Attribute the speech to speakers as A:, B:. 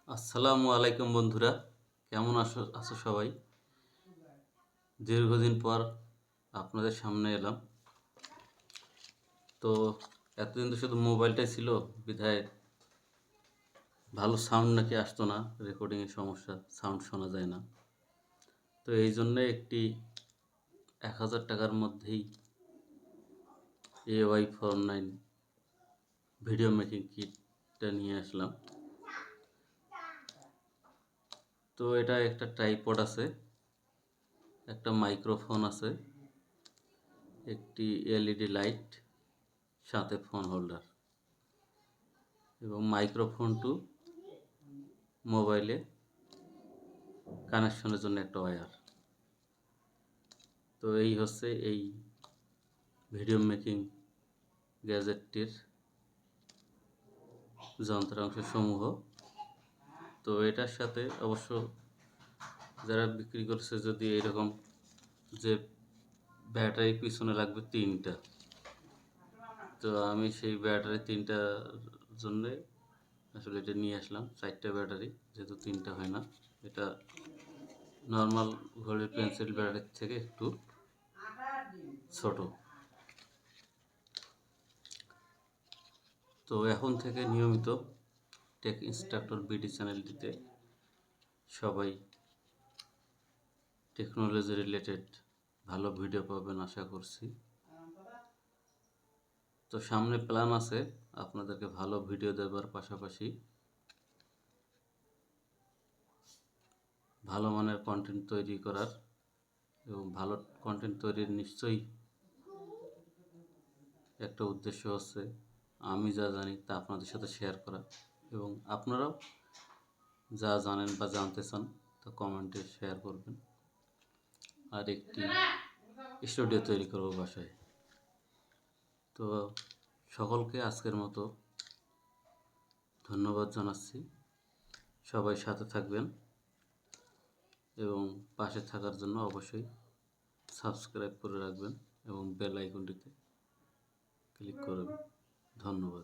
A: আসসালামু আলাইকুম বন্ধুরা, কেমন আছো সবাই? দীর্ঘদিন পর আপনাদের সামনে এলাম। তো এতদিন তো শুধু মোবাইলটাই ছিল, বিধায় ভালো সাউন্ড নাকি আসতো না, রেকর্ডিংয়ের সমস্যা, সাউন্ড শোনা যায় না। তো এই জন্যে একটি 1000 টাকার মধ্যেই AY49 ভিডিও মেকিং কিটটা নিয়ে আসলাম। তো এটা একটা ট্রাইপড আছে, একটা মাইক্রোফোন আছে, একটি LED লাইট, সাথে ফোন হোল্ডার এবং মাইক্রোফোন টু মোবাইলে কানেকশনের জন্য একটা ওয়্যার। তো এই হচ্ছে এই ভিডিও মেকিং গ্যাজেটটির যন্ত্রাংশ সমূহ। তো এটার সাথে অবশ্য যারা বিক্রি করছে, যদি এরকম যে ব্যাটারি পিছনে লাগবে 3টা, তো আমি সেই ব্যাটারি 3টার জন্যে আসলে এটা নিয়ে আসলাম। 4টা ব্যাটারি, যেহেতু 3টা হয় না। এটা নর্মাল ঘড়ির পেন্সিল ব্যাটারির থেকে একটু ছোট। তো এখন থেকে নিয়মিত টেক ইনস্ট্রাক্টর বিডি চ্যানেলটিতে সবাই টেকনোলজি রিলেটেড ভালো ভিডিও পাবেন আশা করছি। তো সামনে প্ল্যান আছে আপনাদেরকে ভালো ভিডিও দেওয়ার পাশাপাশি ভালো মানের কন্টেন্ট তৈরি করার, এবং ভালো কন্টেন্ট তৈরির নিশ্চয়ই একটা উদ্দেশ্য হচ্ছে আমি যা জানি তা আপনাদের সাথে শেয়ার করা, এবং আপনারাও যা জানেন বা জানতে চান তা কমেন্টে শেয়ার করবেন। আর একটি স্টুডিও তৈরি করব বাসায়। তো সকলকে আজকের মতো ধন্যবাদ জানাচ্ছি। সবাই সাথে থাকবেন এবং পাশে থাকার জন্য অবশ্যই সাবস্ক্রাইব করে রাখবেন এবং বেল আইকনটিতে ক্লিক করবেন। ধন্যবাদ।